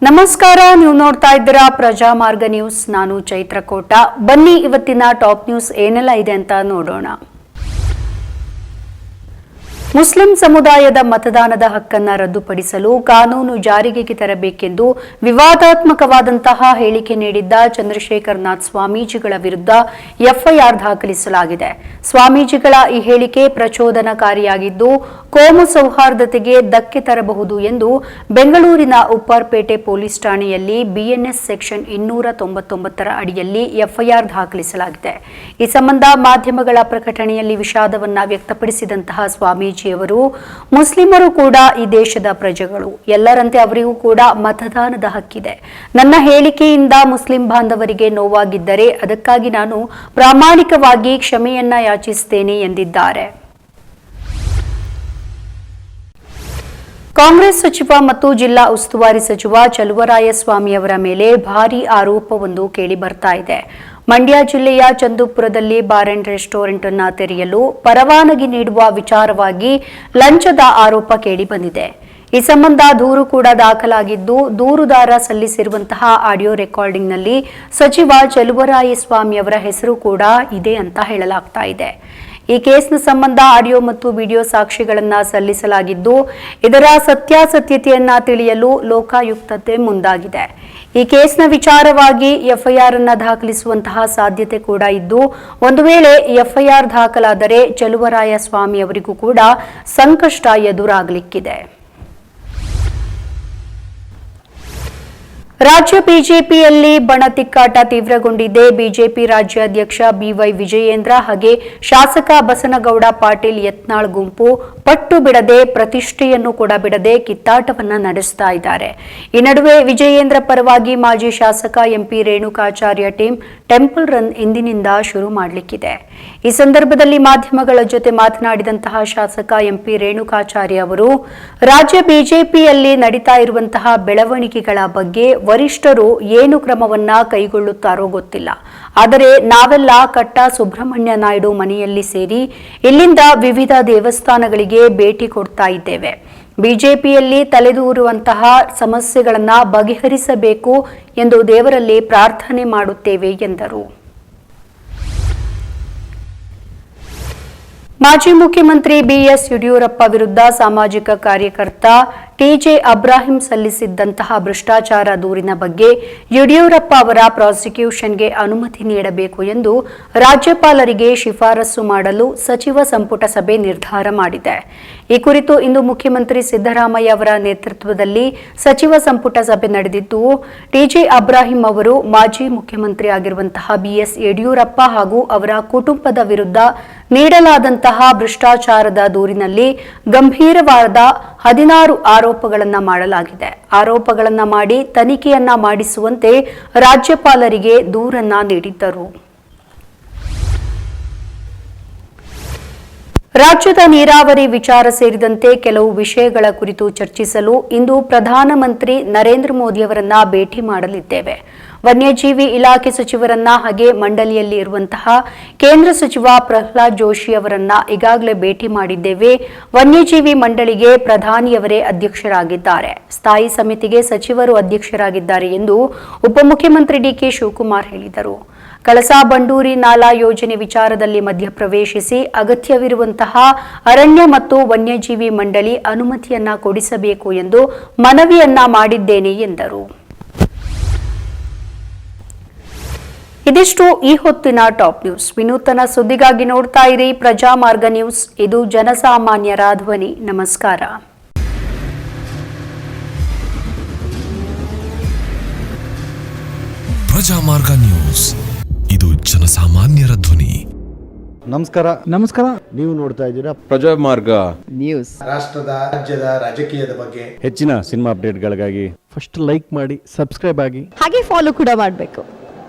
ನಮಸ್ಕಾರ, ನೀವು ನೋಡ್ತಾ ಇದ್ದೀರಾ ಪ್ರಜಾಮಾರ್ಗ ನ್ಯೂಸ್. ನಾನು ಚೈತ್ರಕೋಟ. ಬನ್ನಿ ಇವತ್ತಿನ ಟಾಪ್ ನ್ಯೂಸ್ ಏನೆಲ್ಲ ಇದೆ ಅಂತ ನೋಡೋಣ. ಮುಸ್ಲಿಂ ಸಮುದಾಯದ ಮತದಾನದ ಹಕ್ಕನ್ನು ರದ್ದುಪಡಿಸಲು ಕಾನೂನು ಜಾರಿಗೆ ತರಬೇಕೆಂದು ವಿವಾದಾತ್ಮಕವಾದಂತಹ ಹೇಳಿಕೆ ನೀಡಿದ್ದ ಚಂದ್ರಶೇಖರನಾಥ್ ಸ್ವಾಮೀಜಿಗಳ ವಿರುದ್ಧ ಎಫ್ಐಆರ್ ದಾಖಲಿಸಲಾಗಿದೆ. ಸ್ವಾಮೀಜಿಗಳ ಈ ಹೇಳಿಕೆ ಪ್ರಚೋದನಕಾರಿಯಾಗಿದ್ದು ಕೋಮು ಸೌಹಾರ್ದತೆಗೆ ಧಕ್ಕೆ ತರಬಹುದು ಎಂದು ಬೆಂಗಳೂರಿನ ಉಪ್ಪಾರಪೇಟೆ ಪೊಲೀಸ್ ಠಾಣೆಯಲ್ಲಿ ಬಿಎನ್ಎಸ್ ಸೆಕ್ಷನ್ 299ರ ಅಡಿಯಲ್ಲಿ ಎಫ್ಐಆರ್ ದಾಖಲಿಸಲಾಗಿದೆ. ಈ ಸಂಬಂಧ ಮಾಧ್ಯಮಗಳ ಪ್ರಕಟಣೆಯಲ್ಲಿ ವಿಷಾದವನ್ನ ವ್ಯಕ್ತಪಡಿಸಿದಂತಹ ಸ್ವಾಮೀಜಿಯವರು, ಮುಸ್ಲಿಮರು ಕೂಡ ಈ ದೇಶದ ಪ್ರಜೆಗಳು, ಎಲ್ಲರಂತೆ ಅವರಿಗೂ ಕೂಡ ಮತದಾನದ ಹಕ್ಕಿದೆ. ನನ್ನ ಹೇಳಿಕೆಯಿಂದ ಮುಸ್ಲಿಂ ಬಾಂಧವರಿಗೆ ನೋವಾಗಿದ್ದರೆ ಅದಕ್ಕಾಗಿ ನಾನು ಪ್ರಾಮಾಣಿಕವಾಗಿ ಕ್ಷಮೆಯನ್ನ ಯಾಚಿಸುತ್ತೇನೆ ಎಂದಿದ್ದಾರೆ. ಕಾಂಗ್ರೆಸ್ ಸಚಿವ ಮತ್ತು ಜಿಲ್ಲಾ ಉಸ್ತುವಾರಿ ಸಚಿವ ಚಲುವರಾಯಸ್ವಾಮಿ ಅವರ ಮೇಲೆ ಭಾರೀ ಆರೋಪವೊಂದು ಕೇಳಿಬರ್ತಾ ಇದೆ. ಮಂಡ್ಯ ಜಿಲ್ಲೆಯ ಚಂದುಪುರದಲ್ಲಿ ಬಾರ್ ಅಂಡ್ ರೆಸ್ಟೋರೆಂಟ್ ಅನ್ನು ತೆರೆಯಲು ಪರವಾನಗಿ ನೀಡುವ ವಿಚಾರವಾಗಿ ಲಂಚದ ಆರೋಪ ಕೇಳಿಬಂದಿದೆ. ಈ ಸಂಬಂಧ ದೂರು ಕೂಡ ದಾಖಲಾಗಿದ್ದು, ದೂರುದಾರ ಸಲ್ಲಿಸಿರುವಂತಹ ಆಡಿಯೋ ರೆಕಾರ್ಡಿಂಗ್ನಲ್ಲಿ ಸಚಿವ ಚಲುವರಾಯಸ್ವಾಮಿ ಅವರ ಹೆಸರು ಕೂಡ ಇದೆ ಅಂತ ಹೇಳಲಾಗ್ತಾ ಇದೆ. ಈ ಕೇಸ್ನ ಸಂಬಂಧ ಆಡಿಯೋ ಮತ್ತು ವಿಡಿಯೋ ಸಾಕ್ಷಿಗಳನ್ನು ಸಲ್ಲಿಸಲಾಗಿದ್ದು, ಇದರ ಸತ್ಯಾಸತ್ಯತೆಯನ್ನ ತಿಳಿಯಲು ಲೋಕಾಯುಕ್ತತೆ ಮುಂದಾಗಿದೆ. ಈ ಕೇಸ್ನ ವಿಚಾರವಾಗಿ ಎಫ್ಐಆರ್ ಅನ್ನು ದಾಖಲಿಸುವಂತಹ ಸಾಧ್ಯತೆ ಕೂಡ ಇದ್ದು, ಒಂದು ವೇಳೆ ಎಫ್ಐಆರ್ ದಾಖಲಾದರೆ ಚಲುವರಾಯಸ್ವಾಮಿ ಅವರಿಗೂ ಕೂಡ ಸಂಕಷ್ಟ ಎದುರಾಗಲಿಕ್ಕಿದೆ. ರಾಜ್ಯ ಬಿಜೆಪಿಯಲ್ಲಿ ಬಣ ತಿಕ್ಕಾಟ ತೀವ್ರಗೊಂಡಿದೆ. ಬಿಜೆಪಿ ರಾಜ್ಯಾಧ್ಯಕ್ಷ ಬಿವೈ ವಿಜಯೇಂದ್ರ ಹಾಗೆ ಶಾಸಕ ಬಸನಗೌಡ ಪಾಟೀಲ್ ಯತ್ನಾಳ್ ಗುಂಪು ಪಟ್ಟು ಬಿಡದೆ, ಪ್ರತಿಷ್ಠೆಯನ್ನು ಕೂಡ ಬಿಡದೆ ಕಿತ್ತಾಟವನ್ನ ನಡೆಸ್ತಾ ಇದ್ದಾರೆ. ಈ ನಡುವೆ ವಿಜಯೇಂದ್ರ ಪರವಾಗಿ ಮಾಜಿ ಶಾಸಕ MP Renukacharya team temple run ಇಂದಿನಿಂದ ಶುರು ಮಾಡಲಿಕ್ಕಿದೆ. ಈ ಸಂದರ್ಭದಲ್ಲಿ ಮಾಧ್ಯಮಗಳ ಜೊತೆ ಮಾತನಾಡಿದಂತಹ ಶಾಸಕ ಎಂಪಿ ರೇಣುಕಾಚಾರ್ಯ ಅವರು, ರಾಜ್ಯ ಬಿಜೆಪಿಯಲ್ಲಿ ನಡೀತಾ ಇರುವಂತಹ ಬೆಳವಣಿಗೆಗಳ ಬಗ್ಗೆ ವರಿಷ್ಠರು ಏನು ಕ್ರಮವನ್ನ ಕೈಗೊಳ್ಳುತ್ತಾರೋ ಗೊತ್ತಿಲ್ಲ. ಆದರೆ ನಾವೆಲ್ಲ ಕಟ್ಟ ಸುಬ್ರಹ್ಮಣ್ಯ ನಾಯ್ಡು ಮನೆಯಲ್ಲಿ ಸೇರಿ ಇಲ್ಲಿಂದ ವಿವಿಧ ದೇವಸ್ಥಾನಗಳಿಗೆ ಭೇಟಿ ಕೊಡ್ತಾ ಇದ್ದೇವೆ. ಬಿಜೆಪಿಯಲ್ಲಿ ತಲೆದೂರುವಂತಹ ಸಮಸ್ಯೆಗಳನ್ನು ಬಗೆಹರಿಸಬೇಕು ಎಂದು ದೇವರಲ್ಲಿ ಪ್ರಾರ್ಥನೆ ಮಾಡುತ್ತೇವೆ ಎಂದರು. ಮಾಜಿ ಮುಖ್ಯಮಂತ್ರಿ ಬಿಎಸ್ ಯಡಿಯೂರಪ್ಪ ವಿರುದ್ಧ ಸಾಮಾಜಿಕ ಕಾರ್ಯಕರ್ತ ಟಿಜೆ ಅಬ್ರಾಹಿಂ ಸಲ್ಲಿಸಿದ್ದಂತಹ ಭ್ರಷ್ಟಾಚಾರ ದೂರಿನ ಬಗ್ಗೆ ಯಡಿಯೂರಪ್ಪ ಅವರ ಪ್ರಾಸಿಕ್ಯೂಷನ್ಗೆ ಅನುಮತಿ ನೀಡಬೇಕು ಎಂದು ರಾಜ್ಯಪಾಲರಿಗೆ ಶಿಫಾರಸು ಮಾಡಲು ಸಚಿವ ಸಂಪುಟ ಸಭೆ ನಿರ್ಧಾರ ಮಾಡಿದೆ. ಈ ಕುರಿತು ಇಂದು ಮುಖ್ಯಮಂತ್ರಿ ಸಿದ್ದರಾಮಯ್ಯ ಅವರ ನೇತೃತ್ವದಲ್ಲಿ ಸಚಿವ ಸಂಪುಟ ಸಭೆ ನಡೆದಿದ್ದು, ಟಿಜೆ ಅಬ್ರಾಹಿಂ ಅವರು ಮಾಜಿ ಮುಖ್ಯಮಂತ್ರಿ ಆಗಿರುವಂತಹ ಬಿಎಸ್ ಯಡಿಯೂರಪ್ಪ ಹಾಗೂ ಅವರ ಕುಟುಂಬದ ವಿರುದ್ಧ ನೀಡಲಾದಂತಹ ಭ್ರಷ್ಟಾಚಾರದ ದೂರಿನಲ್ಲಿ ಗಂಭೀರವಾದ 16 ಆರೋಪಗಳನ್ನು ಮಾಡಲಾಗಿದೆ. ಆರೋಪಗಳನ್ನು ಮಾಡಿ ತನಿಖೆಯನ್ನ ಮಾಡಿಸುವಂತೆ ರಾಜ್ಯಪಾಲರಿಗೆ ದೂರನ್ನ ನೀಡಿದ್ದರು. ರಾಜ್ಯದ ನೀರಾವರಿ ವಿಚಾರ ಸೇರಿದಂತೆ ಕೆಲವು ವಿಷಯಗಳ ಕುರಿತು ಚರ್ಚಿಸಲು ಇಂದು ಪ್ರಧಾನಮಂತ್ರಿ ನರೇಂದ್ರ ಮೋದಿ ಅವರನ್ನ ಭೇಟಿ ಮಾಡಲಿದ್ದೇವೆ. ವನ್ಯಜೀವಿ ಇಲಾಖೆ ಸಚಿವರನ್ನ ಹಾಗೆ ಮಂಡಳಿಯಲ್ಲಿ ಇರುವಂತಹ ಕೇಂದ್ರ ಸಚಿವ ಪ್ರಹ್ಲಾದ್ ಜೋಶಿ ಅವರನ್ನ ಈಗಾಗಲೇ ಭೇಟಿ ಮಾಡಿದ್ದೇವೆ. ವನ್ಯಜೀವಿ ಮಂಡಳಿಗೆ ಪ್ರಧಾನಿಯವರೇ ಅಧ್ಯಕ್ಷರಾಗಿದ್ದಾರೆ, ಸ್ಥಾಯಿ ಸಮಿತಿಗೆ ಸಚಿವರು ಅಧ್ಯಕ್ಷರಾಗಿದ್ದಾರೆ ಎಂದು ಉಪಮುಖ್ಯಮಂತ್ರಿ ಡಿಕೆ ಶಿವಕುಮಾರ್ ಹೇಳಿದರು. ಕಳಸಾ ಬಂಡೂರಿ ನಾಲಾ ಯೋಜನೆ ವಿಚಾರದಲ್ಲಿ ಮಧ್ಯಪ್ರವೇಶಿಸಿ ಅಗತ್ಯವಿರುವಂತಹ ಅರಣ್ಯ ಮತ್ತು ವನ್ಯಜೀವಿ ಮಂಡಳಿ ಅನುಮತಿಯನ್ನ ಕೊಡಿಸಬೇಕು ಎಂದು ಮನವಿಯನ್ನ ಮಾಡಿದ್ದೇನೆ ಎಂದರು. ಇದಿಷ್ಟು ಈ ಹೊತ್ತಿನ ಟಾಪ್ ನ್ಯೂಸ್. ವಿನೂತನ ಸುದ್ದಿಗಾಗಿ ನೋಡ್ತಾ ಇರಿ ಪ್ರಜಾಮಾರ್ಗ ನ್ಯೂಸ್. ಇದು ಜನಸಾಮಾನ್ಯರ ಧ್ವನಿ. ನಮಸ್ಕಾರ. ಪ್ರಜಾಮಾರ್ಗ ನ್ಯೂಸ್, ಇದು ಜನಸಾಮಾನ್ಯರ ಧ್ವನಿ. ನಮಸ್ಕಾರ. ನೀವು ನೋಡ್ತಾ ಇದ್ದೀರಾ ಪ್ರಜಾಮಾರ್ಗ ನ್ಯೂಸ್. ರಾಷ್ಟ್ರದ ರಾಜ್ಯದ ರಾಜಕೀಯದ ಬಗ್ಗೆ ಹೆಚ್ಚಿನ ಸಿನಿಮಾ ಅಪ್ಡೇಟ್ಗಳಿಗಾಗಿ ಫಸ್ಟ್ ಲೈಕ್ ಮಾಡಿ, ಸಬ್ಸ್ಕ್ರೈಬ್ ಆಗಿ, ಹಾಗೆ ಫಾಲೋ ಕೂಡ ಮಾಡಬೇಕು.